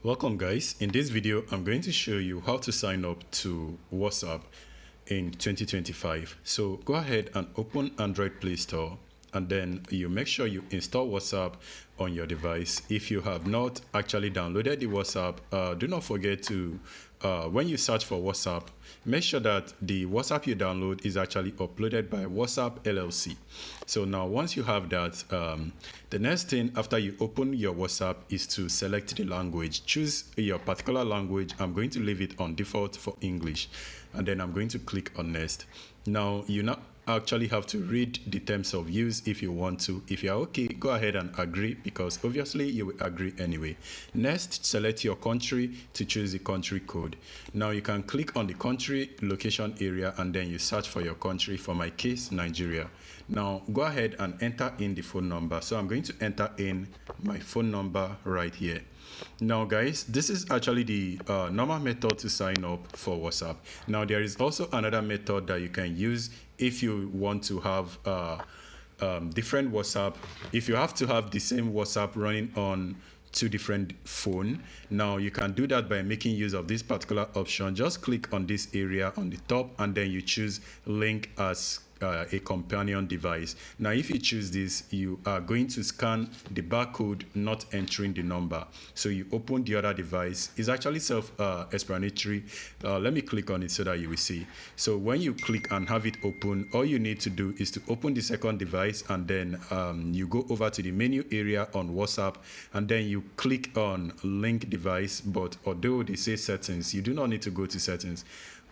Welcome guys. In this video I'm going to show you how to sign up to WhatsApp in 2025. So go ahead and open Android Play Store and then you make sure you install WhatsApp on your device. If you have not actually downloaded the WhatsApp, do not forget to when you search for WhatsApp, make sure that the WhatsApp you download is actually uploaded by WhatsApp LLC. So now once you have that, the next thing after you open your WhatsApp is to select the language. Choose your particular language. I'm going to leave it on default for English, and then I'm going to click on next. Now you not actually have to read the terms of use if you want to. If you're okay, go ahead and agree, because obviously you will agree anyway. Next, select your country to choose the country code. Now you can click on the country location area and then you search for your country. For my case, Nigeria. Now go ahead and enter in the phone number. So I'm going to enter in my phone number right here. Now guys, this is actually the normal method to sign up for WhatsApp. Now there is also another method that you can use if you want to have different WhatsApp. If you have to have the same WhatsApp running on two different phone, now you can do that by making use of this particular option. Just click on this area on the top and then you choose link as a companion device. Now if you choose this, you are going to scan the barcode, not entering the number. So you open the other device. It's actually self-explanatory. Let me click on it so that you will see. So when you click and have it open, all you need to do is to open the second device and then you go over to the menu area on WhatsApp and then you click on link device. But although they say settings, you do not need to go to settings.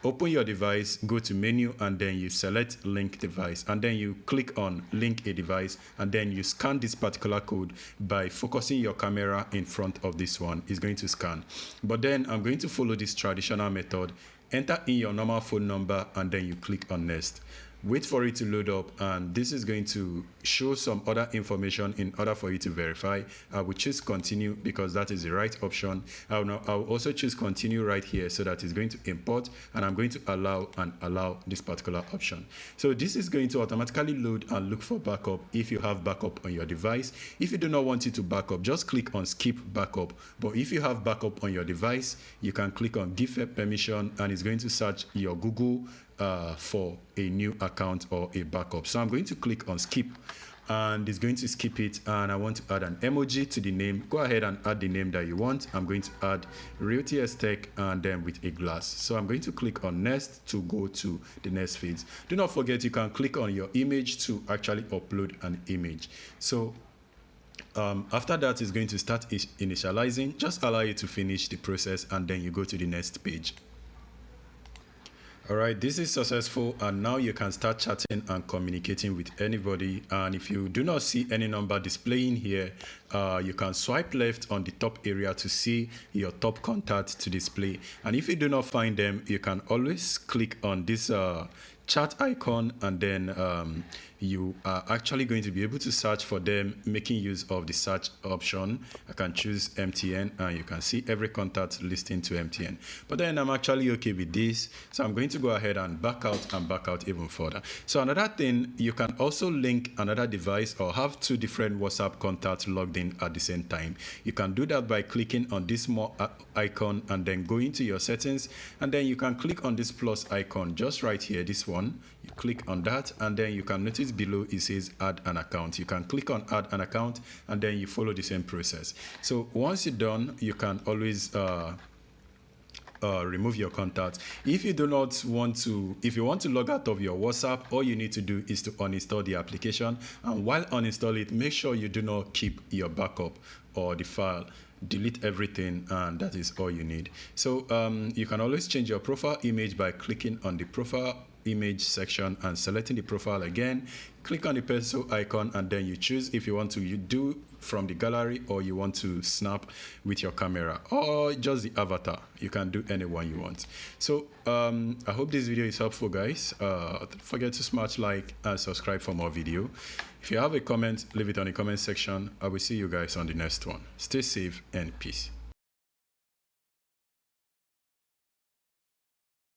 Open your device, go to menu, and then you select link device, and then you click on link a device, and then you scan this particular code by focusing your camera in front of this one. It's going to scan. But then I'm going to follow this traditional method. Enter in your normal phone number and then you click on next. Wait for it to load up, and this is going to show some other information in order for you to verify. I will choose continue because that is the right option. I'll also choose continue right here so that it's going to import, and I'm going to allow this particular option. So this is going to automatically load and look for backup if you have backup on your device. If you do not want it to backup, just click on skip backup. But if you have backup on your device, you can click on give permission and it's going to search your Google for a new account or a backup. So I'm going to click on skip and it's going to skip it, and I want to add an emoji to the name. Go ahead and add the name that you want. I'm going to add RealTS Tech and then with a glass. So I'm going to click on next to go to the next phase. Do not forget you can click on your image to actually upload an image. So after that is going to start initializing. Just allow it to finish the process and then you go to the next page. All right, this is successful, and now you can start chatting and communicating with anybody. And if you do not see any number displaying here, you can swipe left on the top area to see your top contacts to display. And if you do not find them, you can always click on this chat icon, and then you are actually going to be able to search for them, making use of the search option. I can choose MTN and you can see every contact listing to MTN. But then I'm actually okay with this, so I'm going to go ahead and back out even further. So another thing, you can also link another device or have two different WhatsApp contacts logged in at the same time. You can do that by clicking on this more icon and then going to your settings, and then you can click on this plus icon just right here, this one. You click on that and then you can notice below it says add an account. You can click on add an account and then you follow the same process. So once you're done, you can always remove your contact. If you do not want to, if you want to log out of your WhatsApp, all you need to do is to uninstall the application, and while uninstall it, make sure you do not keep your backup or the file. Delete everything, and that is all you need. So you can always change your profile image by clicking on the profile image section and selecting the profile again. Click on the pencil icon and then you choose if you want to do from the gallery or you want to snap with your camera or just the avatar. You can do any one you want. So I hope this video is helpful, guys. Don't forget to smash like and subscribe for more video. If you have a comment, leave it on the comment section. I will see you guys on the next one. Stay safe and peace.